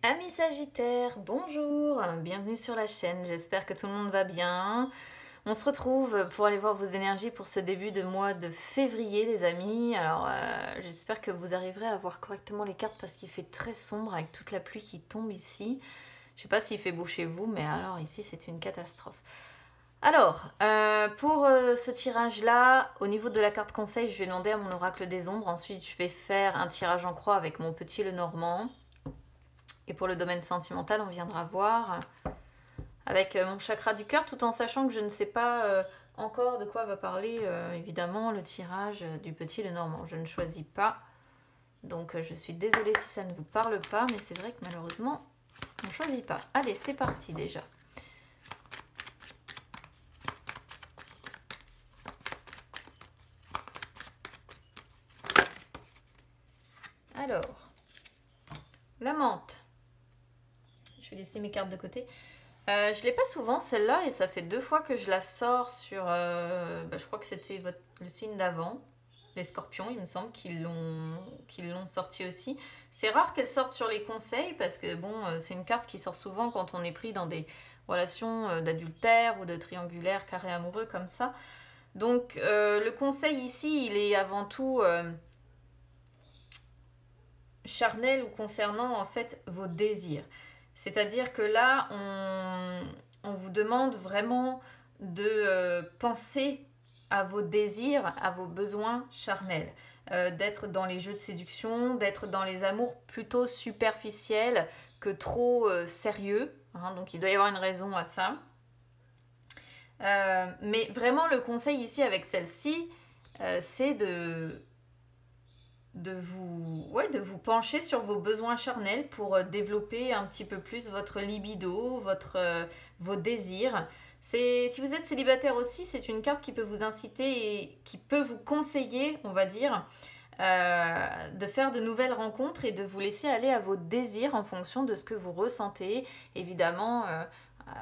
Amis Sagittaires, bonjour, bienvenue sur la chaîne, j'espère que tout le monde va bien. On se retrouve pour aller voir vos énergies pour ce début de mois de février les amis. Alors j'espère que vous arriverez à voir correctement les cartes parce qu'il fait très sombre avec toute la pluie qui tombe ici. Je sais pas s'il fait beau chez vous, mais alors ici c'est une catastrophe. Alors, pour ce tirage-là, au niveau de la carte conseil, je vais demander à mon oracle des ombres. Ensuite, je vais faire un tirage en croix avec mon petit Lenormand. Et pour le domaine sentimental, on viendra voir avec mon chakra du cœur, tout en sachant que je ne sais pas encore de quoi va parler, évidemment, le tirage du petit Lenormand. Je ne choisis pas. Donc je suis désolée si ça ne vous parle pas, mais c'est vrai que malheureusement, on ne choisit pas. Allez, c'est parti déjà. Alors, la menthe. Je vais laisser mes cartes de côté. Je ne l'ai pas souvent celle-là et ça fait 2 fois que je la sors sur... je crois que c'était le signe d'avant. Les scorpions, il me semble qu'ils l'ont sortie aussi. C'est rare qu'elle sorte sur les conseils parce que bon, c'est une carte qui sort souvent quand on est pris dans des relations d'adultère ou de triangulaire, carré amoureux comme ça. Donc le conseil ici, il est avant tout charnel ou concernant en fait vos désirs. C'est-à-dire que là, on vous demande vraiment de penser à vos désirs, à vos besoins charnels, d'être dans les jeux de séduction, d'être dans les amours plutôt superficiels que trop sérieux. Hein, donc il doit y avoir une raison à ça. Mais vraiment, le conseil ici avec celle-ci, c'est de vous pencher sur vos besoins charnels pour développer un petit peu plus votre libido, vos désirs. Si vous êtes célibataire aussi, c'est une carte qui peut vous inciter et qui peut vous conseiller, on va dire, de faire de nouvelles rencontres et de vous laisser aller à vos désirs en fonction de ce que vous ressentez. Évidemment,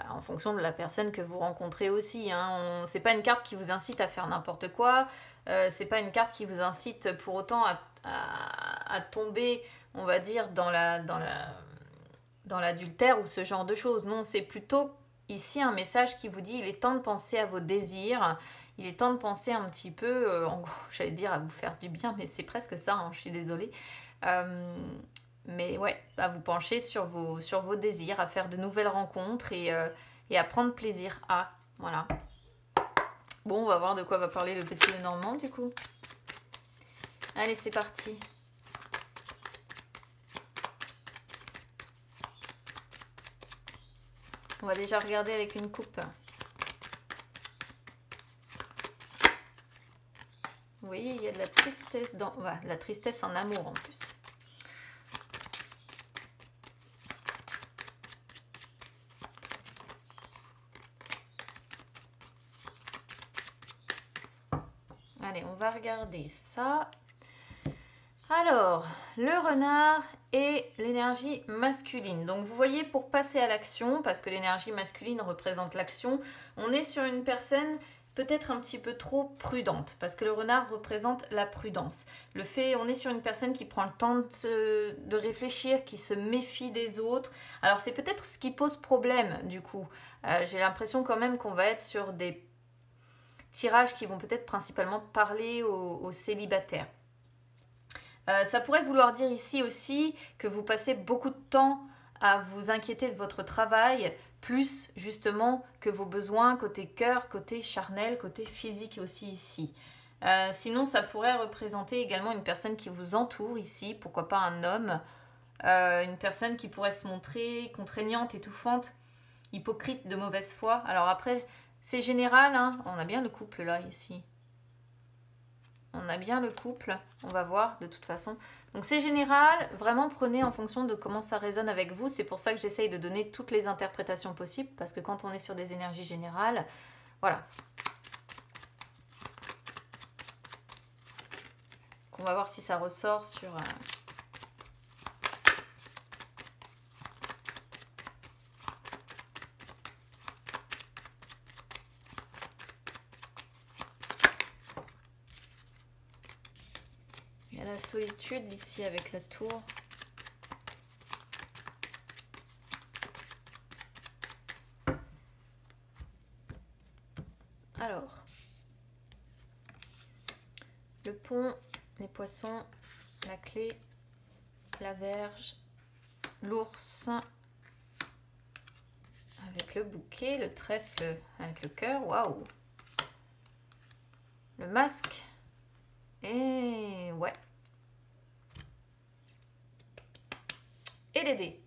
en fonction de la personne que vous rencontrez aussi. Hein. C'est pas une carte qui vous incite à faire n'importe quoi. C'est pas une carte qui vous incite pour autant à tomber, on va dire, dans l'adultère ou ce genre de choses. Non, c'est plutôt ici un message qui vous dit il est temps de penser à vos désirs. Il est temps de penser un petit peu, en gros, j'allais dire à vous faire du bien, mais c'est presque ça, hein, je suis désolée. Mais ouais, à vous pencher sur vos désirs, à faire de nouvelles rencontres et à prendre plaisir à. Voilà. Bon, on va voir de quoi va parler le petit Lenormand du coup. Allez, c'est parti. On va déjà regarder avec une coupe. Vous voyez, il y a de la tristesse de la tristesse en amour en plus. Allez, on va regarder ça. Alors, le renard et l'énergie masculine. Donc vous voyez, pour passer à l'action, parce que l'énergie masculine représente l'action, on est sur une personne peut-être un petit peu trop prudente, parce que le renard représente la prudence. On est sur une personne qui prend le temps de réfléchir, qui se méfie des autres. Alors c'est peut-être ce qui pose problème du coup. J'ai l'impression quand même qu'on va être sur des tirages qui vont peut-être principalement parler aux célibataires. Ça pourrait vouloir dire ici aussi que vous passez beaucoup de temps à vous inquiéter de votre travail, plus justement que vos besoins côté cœur, côté charnel, côté physique aussi ici. Sinon, ça pourrait représenter également une personne qui vous entoure ici, pourquoi pas un homme, une personne qui pourrait se montrer contraignante, étouffante, hypocrite, de mauvaise foi. Alors après, c'est général, hein, on a bien le couple là ici. On a bien le couple, on va voir de toute façon. Donc c'est général, vraiment prenez en fonction de comment ça résonne avec vous. C'est pour ça que j'essaye de donner toutes les interprétations possibles, parce que quand on est sur des énergies générales, voilà. On va voir si ça ressort sur... Il y a la solitude ici avec la tour. Alors, le pont, les poissons, la clé, la Vierge, l'ours, avec le bouquet, le trèfle avec le cœur, waouh! Le masque, et ouais. Et les dés.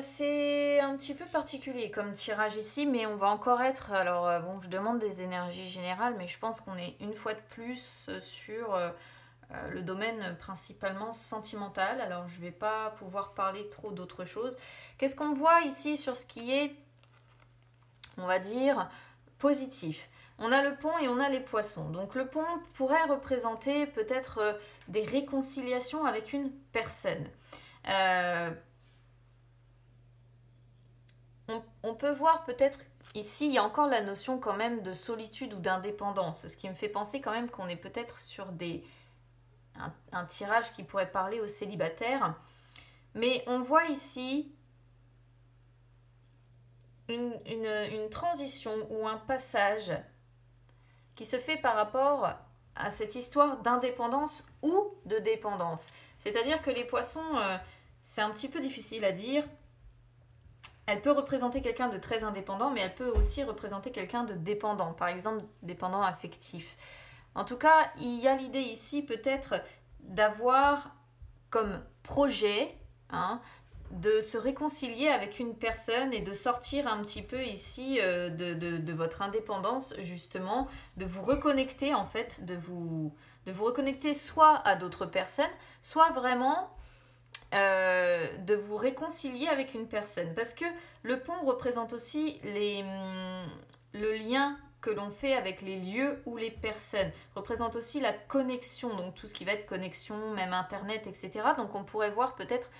C'est un petit peu particulier comme tirage ici, mais on va encore être... Alors, bon, je demande des énergies générales, mais je pense qu'on est une fois de plus sur le domaine principalement sentimental. Alors, je ne vais pas pouvoir parler trop d'autre chose. Qu'est-ce qu'on voit ici sur ce qui est, on va dire, positif? On a le pont et on a les poissons. Donc, le pont pourrait représenter peut-être des réconciliations avec une personne. On peut voir peut-être ici, il y a encore la notion quand même de solitude ou d'indépendance, ce qui me fait penser quand même qu'on est peut-être sur un tirage qui pourrait parler aux célibataires. Mais on voit ici une transition ou un passage qui se fait par rapport à cette histoire d'indépendance ou de dépendance. C'est-à-dire que les poissons, c'est un petit peu difficile à dire. Elle peut représenter quelqu'un de très indépendant, mais elle peut aussi représenter quelqu'un de dépendant, par exemple dépendant affectif. En tout cas, il y a l'idée ici peut-être d'avoir comme projet de se réconcilier avec une personne et de sortir un petit peu ici de votre indépendance, justement, de vous reconnecter en fait, de vous reconnecter soit à d'autres personnes, soit vraiment... de vous réconcilier avec une personne. Parce que le pont représente aussi le lien que l'on fait avec les lieux ou les personnes. Représente aussi la connexion, donc tout ce qui va être connexion, même Internet, etc. Donc on pourrait voir peut-être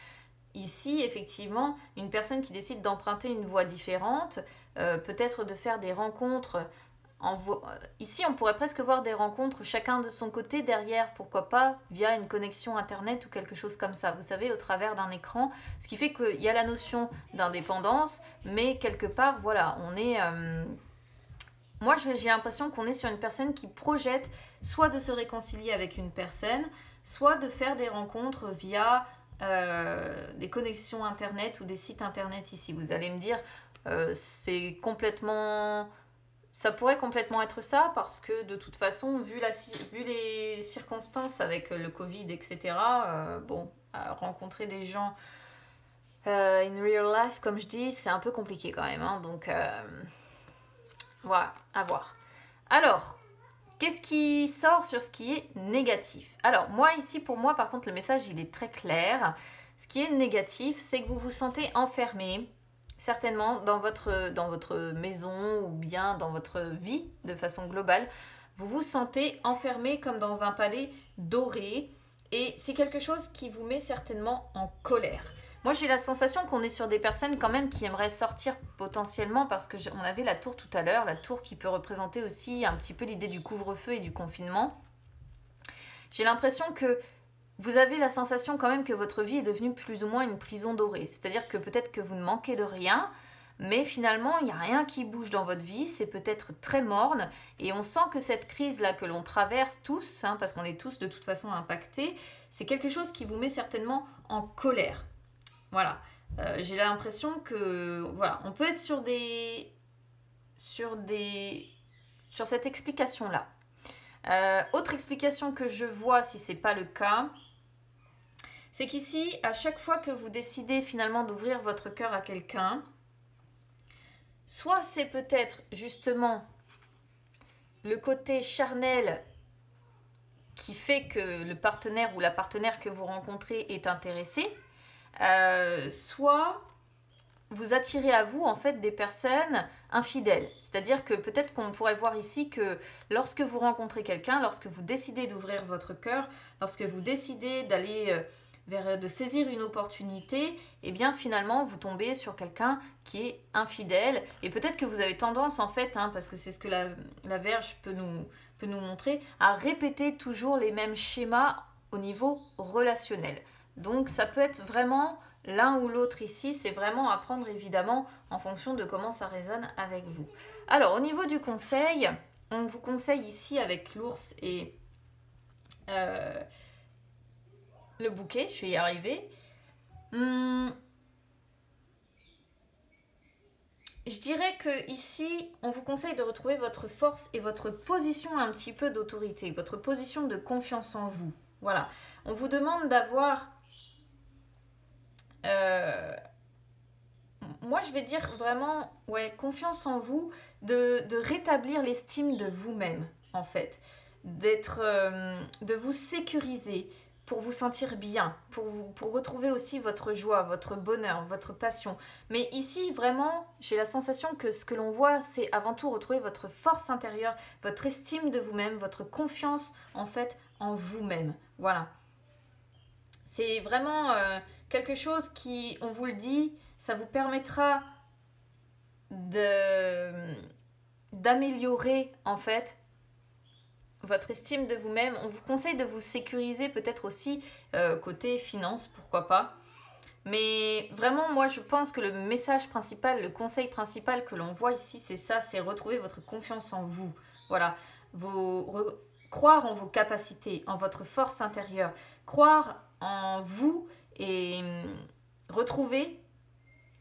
ici, effectivement, une personne qui décide d'emprunter une voie différente, peut-être de faire des rencontres. Ici, on pourrait presque voir des rencontres chacun de son côté derrière, pourquoi pas, via une connexion Internet ou quelque chose comme ça. Vous savez, au travers d'un écran, ce qui fait qu'il y a la notion d'indépendance, mais quelque part, voilà, on est... Moi, j'ai l'impression qu'on est sur une personne qui projette soit de se réconcilier avec une personne, soit de faire des rencontres via des connexions Internet ou des sites Internet ici. Vous allez me dire, c'est complètement... Ça pourrait complètement être ça parce que de toute façon, vu les circonstances avec le Covid, etc., rencontrer des gens in real life, comme je dis, c'est un peu compliqué quand même. Donc, voilà, à voir. Alors, qu'est-ce qui sort sur ce qui est négatif? Alors, moi ici, pour moi, par contre, le message, il est très clair. Ce qui est négatif, c'est que vous vous sentez enfermé, certainement dans votre maison ou bien dans votre vie de façon globale. Vous vous sentez enfermé comme dans un palais doré et c'est quelque chose qui vous met certainement en colère. Moi, j'ai la sensation qu'on est sur des personnes quand même qui aimeraient sortir potentiellement parce qu'on avait la tour tout à l'heure, la tour qui peut représenter aussi un petit peu l'idée du couvre-feu et du confinement. J'ai l'impression que vous avez la sensation quand même que votre vie est devenue plus ou moins une prison dorée. C'est-à-dire que peut-être que vous ne manquez de rien, mais finalement, il n'y a rien qui bouge dans votre vie. C'est peut-être très morne. Et on sent que cette crise-là que l'on traverse tous, parce qu'on est tous de toute façon impactés, c'est quelque chose qui vous met certainement en colère. Voilà. J'ai l'impression que... Voilà, on peut être sur cette explication-là. Autre explication que je vois si ce n'est pas le cas, c'est qu'ici, à chaque fois que vous décidez finalement d'ouvrir votre cœur à quelqu'un, soit c'est peut-être justement le côté charnel qui fait que le partenaire ou la partenaire que vous rencontrez est intéressé, soit vous attirez à vous en fait des personnes infidèles. C'est-à-dire que peut-être qu'on pourrait voir ici que lorsque vous rencontrez quelqu'un, lorsque vous décidez d'ouvrir votre cœur, lorsque vous décidez d'aller de saisir une opportunité, et bien finalement vous tombez sur quelqu'un qui est infidèle. Et peut-être que vous avez tendance en fait, parce que c'est ce que la Vierge peut nous montrer, à répéter toujours les mêmes schémas au niveau relationnel. Donc ça peut être vraiment l'un ou l'autre ici, c'est vraiment à prendre évidemment en fonction de comment ça résonne avec vous. Alors, au niveau du conseil, on vous conseille ici avec l'ours et le bouquet, je vais y arriver. Je dirais que ici, on vous conseille de retrouver votre force et votre position un petit peu d'autorité, votre position de confiance en vous. Voilà. On vous demande d'avoir... moi, je vais dire vraiment, ouais, confiance en vous, de rétablir l'estime de vous-même, en fait. De vous sécuriser pour vous sentir bien, pour retrouver aussi votre joie, votre bonheur, votre passion. Mais ici, vraiment, j'ai la sensation que ce que l'on voit, c'est avant tout retrouver votre force intérieure, votre estime de vous-même, votre confiance, en fait, en vous-même. Voilà. C'est vraiment quelque chose qui, on vous le dit, ça vous permettra d'améliorer, en fait, votre estime de vous-même. On vous conseille de vous sécuriser peut-être aussi côté finance, pourquoi pas. Mais vraiment, moi, je pense que le message principal, le conseil principal que l'on voit ici, c'est ça, c'est retrouver votre confiance en vous. Voilà, croire en vos capacités, en votre force intérieure, croire en vous et retrouver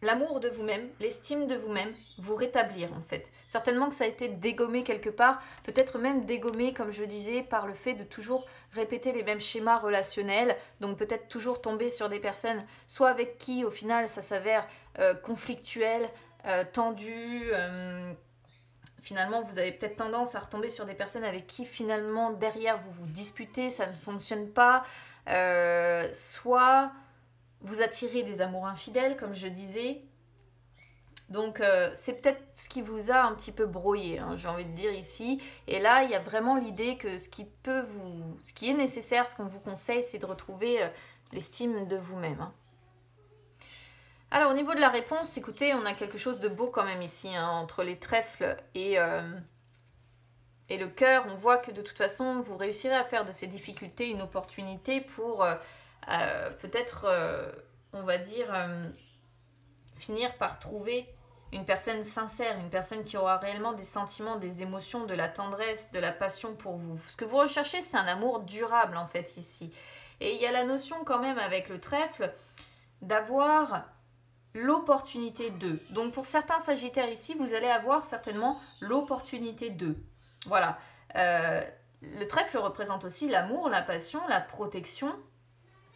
l'amour de vous-même, l'estime de vous-même, vous rétablir en fait. Certainement que ça a été dégommé quelque part, peut-être même dégommé, comme je disais, par le fait de toujours répéter les mêmes schémas relationnels, donc peut-être toujours tomber sur des personnes, soit avec qui au final ça s'avère conflictuel, tendu, finalement vous avez peut-être tendance à retomber sur des personnes avec qui finalement derrière vous vous disputez, ça ne fonctionne pas, soit... vous attirez des amours infidèles, comme je disais. Donc, c'est peut-être ce qui vous a un petit peu brouillé, hein, j'ai envie de dire ici. Et là, il y a vraiment l'idée que ce qui est nécessaire, ce qu'on vous conseille, c'est de retrouver l'estime de vous-même. Hein. Alors, au niveau de la réponse, écoutez, on a quelque chose de beau quand même ici, hein, entre les trèfles et le cœur. On voit que de toute façon, vous réussirez à faire de ces difficultés une opportunité pour... peut-être, on va dire, finir par trouver une personne sincère, une personne qui aura réellement des sentiments, des émotions, de la tendresse, de la passion pour vous. Ce que vous recherchez, c'est un amour durable, en fait, ici. Et il y a la notion, quand même, avec le trèfle, d'avoir l'opportunité de. Donc, pour certains sagittaires ici, vous allez avoir certainement l'opportunité de. Voilà. Le trèfle représente aussi l'amour, la passion, la protection.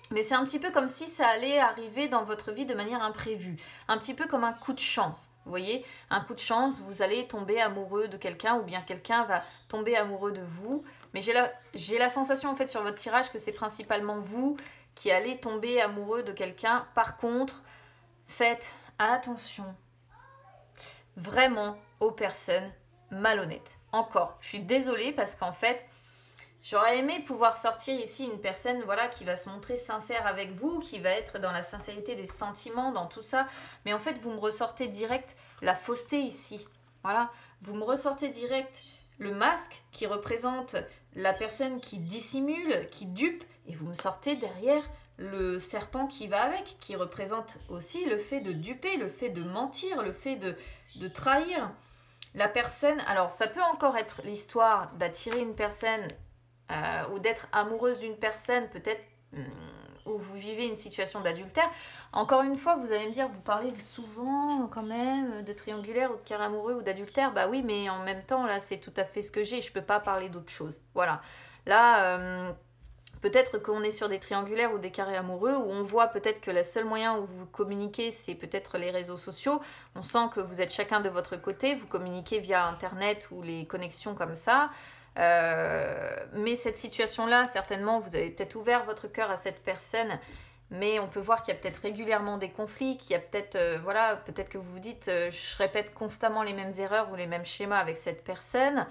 Mais c'est un petit peu comme si ça allait arriver dans votre vie de manière imprévue. Un petit peu comme un coup de chance. Vous voyez, un coup de chance, vous allez tomber amoureux de quelqu'un ou bien quelqu'un va tomber amoureux de vous. Mais j'ai la sensation en fait sur votre tirage que c'est principalement vous qui allez tomber amoureux de quelqu'un. Par contre, faites attention vraiment aux personnes malhonnêtes. Encore, je suis désolée parce qu'en fait... j'aurais aimé pouvoir sortir ici une personne voilà, qui va se montrer sincère avec vous, qui va être dans la sincérité des sentiments, dans tout ça. Mais en fait, vous me ressortez direct la fausseté ici. Voilà, vous me ressortez direct le masque qui représente la personne qui dissimule, qui dupe. Et vous me sortez derrière le serpent qui va avec, qui représente aussi le fait de duper, le fait de mentir, le fait de trahir. La personne, alors ça peut encore être l'histoire d'attirer une personne... ou d'être amoureuse d'une personne, peut-être où vous vivez une situation d'adultère. Encore une fois, vous allez me dire, vous parlez souvent quand même de triangulaire ou de carré amoureux ou d'adultère. Bah oui, mais en même temps, là, c'est tout à fait ce que j'ai. Je ne peux pas parler d'autre chose. Voilà. Là, peut-être qu'on est sur des triangulaires ou des carrés amoureux où on voit peut-être que le seul moyen où vous communiquez, c'est peut-être les réseaux sociaux. On sent que vous êtes chacun de votre côté. Vous communiquez via Internet ou les connexions comme ça. Mais cette situation-là, certainement, vous avez peut-être ouvert votre cœur à cette personne, mais on peut voir qu'il y a peut-être régulièrement des conflits, qu'il y a peut-être, voilà, peut-être que vous vous dites, je répète constamment les mêmes erreurs ou les mêmes schémas avec cette personne.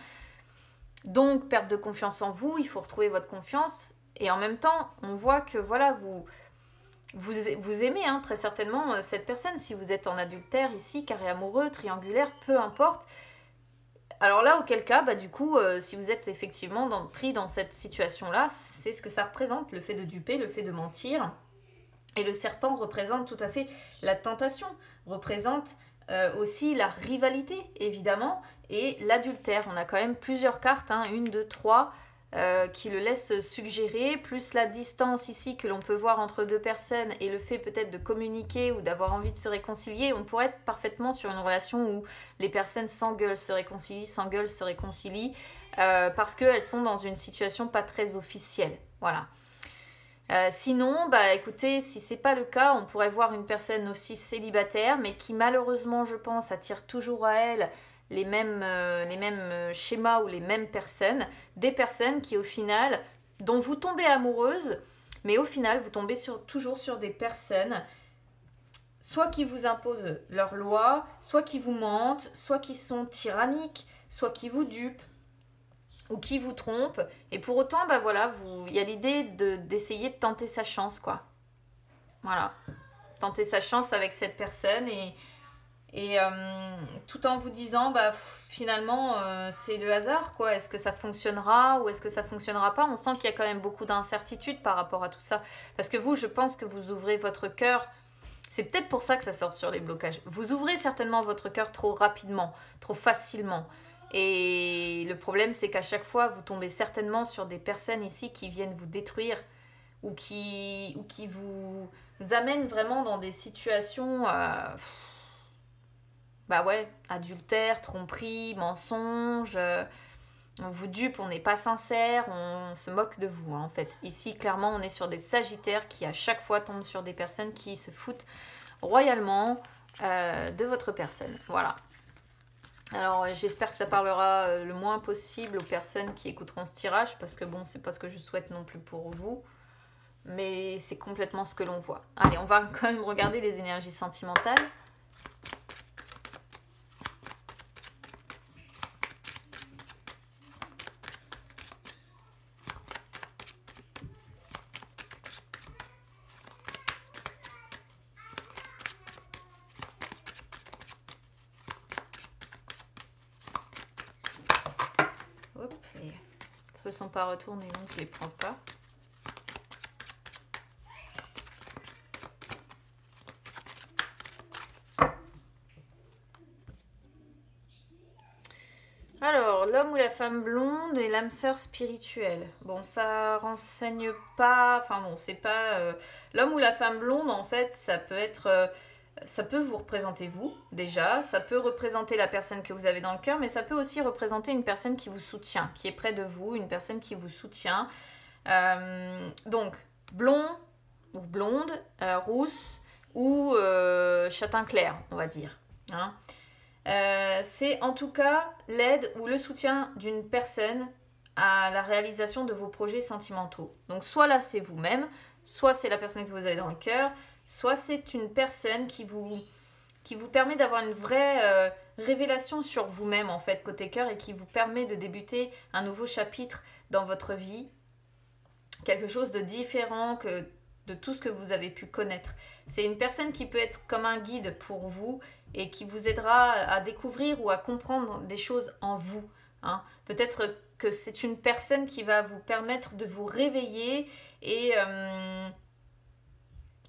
Donc, perte de confiance en vous, il faut retrouver votre confiance. Et en même temps, on voit que, voilà, vous aimez hein, très certainement cette personne. Si vous êtes en adultère ici, carré amoureux, triangulaire, peu importe. Alors là, auquel cas, bah, du coup, si vous êtes effectivement pris dans cette situation-là, c'est ce que ça représente, le fait de duper, le fait de mentir. Et le serpent représente tout à fait la tentation, représente aussi la rivalité, évidemment, et l'adultère. On a quand même plusieurs cartes, hein, 1, 2, 3, qui le laissent suggérer, plus la distance ici que l'on peut voir entre deux personnes et le fait peut-être de communiquer ou d'avoir envie de se réconcilier. On pourrait être parfaitement sur une relation où les personnes s'engueulent, se réconcilient, parce qu'elles sont dans une situation pas très officielle. Voilà. Sinon, bah écoutez, si c'est pas le cas, on pourrait voir une personne aussi célibataire, mais qui malheureusement, je pense, attire toujours à elle les mêmes schémas ou les mêmes personnes, des personnes qui au final, dont vous tombez amoureuse, mais au final, vous tombez toujours sur des personnes, soit qui vous imposent leurs lois, soit qui vous mentent, soit qui sont tyranniques, soit qui vous dupent, ou qui vous trompe, et pour autant, bah voilà, il y a l'idée d'essayer de tenter sa chance, quoi. Voilà. Tenter sa chance avec cette personne, et tout en vous disant, bah finalement, c'est le hasard, quoi. Est-ce que ça fonctionnera, ou est-ce que ça fonctionnera pas? On sent qu'il y a quand même beaucoup d'incertitudes par rapport à tout ça. Parce que vous, je pense que vous ouvrez votre cœur. C'est peut-être pour ça que ça sort sur les blocages. Vous ouvrez certainement votre cœur trop rapidement, trop facilement. Et le problème, c'est qu'à chaque fois, vous tombez certainement sur des personnes ici qui viennent vous détruire ou qui vous amènent vraiment dans des situations, bah ouais, adultère, tromperie, mensonge. On vous dupe, on n'est pas sincère, on se moque de vous, hein, en fait. Ici, clairement, on est sur des sagittaires qui, à chaque fois, tombent sur des personnes qui se foutent royalement de votre personne. Voilà. Alors j'espère que ça parlera le moins possible aux personnes qui écouteront ce tirage, parce que bon, c'est pas ce que je souhaite non plus pour vous, mais c'est complètement ce que l'on voit. Allez, on va quand même regarder les énergies sentimentales. Hop, et se sont pas retournés, donc je les prends pas. Alors, l'homme ou la femme blonde et l'âme sœur spirituelle. Bon, ça renseigne pas... Enfin bon, c'est pas... L'homme ou la femme blonde, en fait, ça peut être... ça peut vous représenter vous, déjà. Ça peut représenter la personne que vous avez dans le cœur, mais ça peut aussi représenter une personne qui vous soutient, qui est près de vous, une personne qui vous soutient. Donc, blond ou blonde, rousse ou châtain clair, on va dire. Hein. C'est en tout cas l'aide ou le soutien d'une personne à la réalisation de vos projets sentimentaux. Donc soit là c'est vous-même, soit c'est la personne que vous avez dans le cœur, soit c'est une personne qui vous permet d'avoir une vraie révélation sur vous-même en fait côté cœur et qui vous permet de débuter un nouveau chapitre dans votre vie, quelque chose de différent que de tout ce que vous avez pu connaître. C'est une personne qui peut être comme un guide pour vous et qui vous aidera à découvrir ou à comprendre des choses en vous. Hein. Peut-être que c'est une personne qui va vous permettre de vous réveiller et...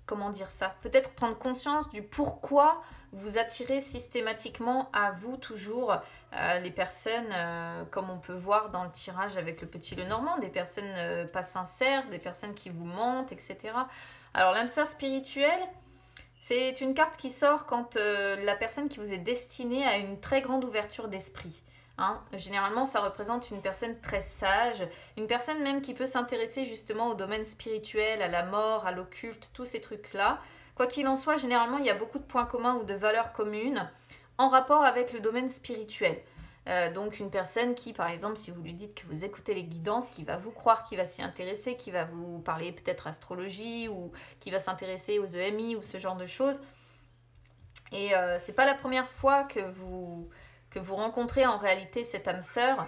comment dire ça? Peut-être prendre conscience du pourquoi vous attirez systématiquement à vous toujours les personnes, comme on peut voir dans le tirage avec le petit Lenormand, des personnes pas sincères, des personnes qui vous mentent, etc. Alors l'âme sœur spirituelle, c'est une carte qui sort quand la personne qui vous est destinée a une très grande ouverture d'esprit. Hein. Généralement, ça représente une personne très sage, une personne même qui peut s'intéresser justement au domaine spirituel, à la mort, à l'occulte, tous ces trucs-là. Quoi qu'il en soit, généralement, il y a beaucoup de points communs ou de valeurs communes en rapport avec le domaine spirituel. Donc une personne qui, par exemple, si vous lui dites que vous écoutez les guidances, qui va vous croire, qui va s'y intéresser, qui va vous parler peut-être astrologie ou qui va s'intéresser aux EMI ou ce genre de choses. Et c'est pas la première fois que vous rencontrez en réalité cette âme sœur.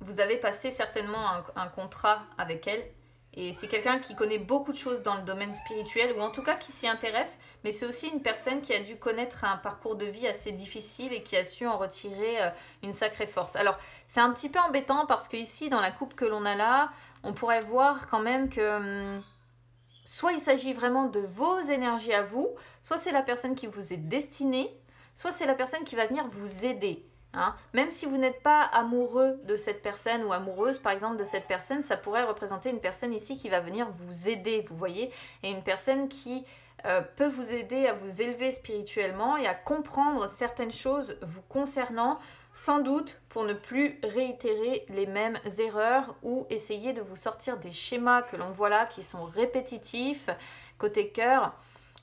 Vous avez passé certainement un contrat avec elle. Et c'est quelqu'un qui connaît beaucoup de choses dans le domaine spirituel, ou en tout cas qui s'y intéresse, mais c'est aussi une personne qui a dû connaître un parcours de vie assez difficile et qui a su en retirer une sacrée force. Alors, c'est un petit peu embêtant parce que ici, dans la coupe que l'on a là, on pourrait voir quand même que soit il s'agit vraiment de vos énergies à vous, soit c'est la personne qui vous est destinée, soit c'est la personne qui va venir vous aider. Hein. Même si vous n'êtes pas amoureux de cette personne ou amoureuse par exemple de cette personne, ça pourrait représenter une personne ici qui va venir vous aider, vous voyez, et une personne qui peut vous aider à vous élever spirituellement et à comprendre certaines choses vous concernant, sans doute pour ne plus réitérer les mêmes erreurs ou essayer de vous sortir des schémas que l'on voit là qui sont répétitifs côté cœur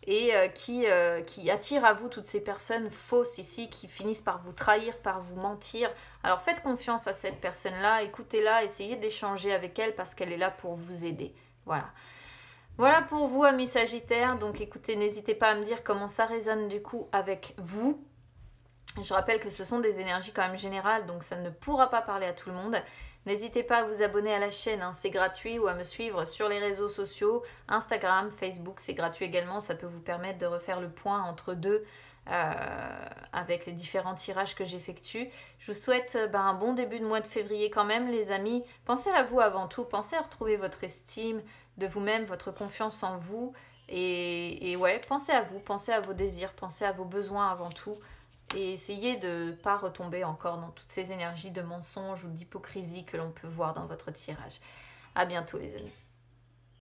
et qui attirent à vous toutes ces personnes fausses ici qui finissent par vous trahir, par vous mentir. Alors faites confiance à cette personne-là, écoutez-la, essayez d'échanger avec elle parce qu'elle est là pour vous aider. Voilà. Voilà pour vous, amis Sagittaires. Donc écoutez, n'hésitez pas à me dire comment ça résonne du coup avec vous. Je rappelle que ce sont des énergies quand même générales, donc ça ne pourra pas parler à tout le monde. N'hésitez pas à vous abonner à la chaîne, hein, c'est gratuit, ou à me suivre sur les réseaux sociaux, Instagram, Facebook, c'est gratuit également. Ça peut vous permettre de refaire le point entre deux avec les différents tirages que j'effectue. Je vous souhaite un bon début de mois de février quand même, les amis. Pensez à vous avant tout, pensez à retrouver votre estime de vous-même, votre confiance en vous. Et ouais, pensez à vous, pensez à vos désirs, pensez à vos besoins avant tout. Et essayez de ne pas retomber encore dans toutes ces énergies de mensonges ou d'hypocrisie que l'on peut voir dans votre tirage. À bientôt les amis.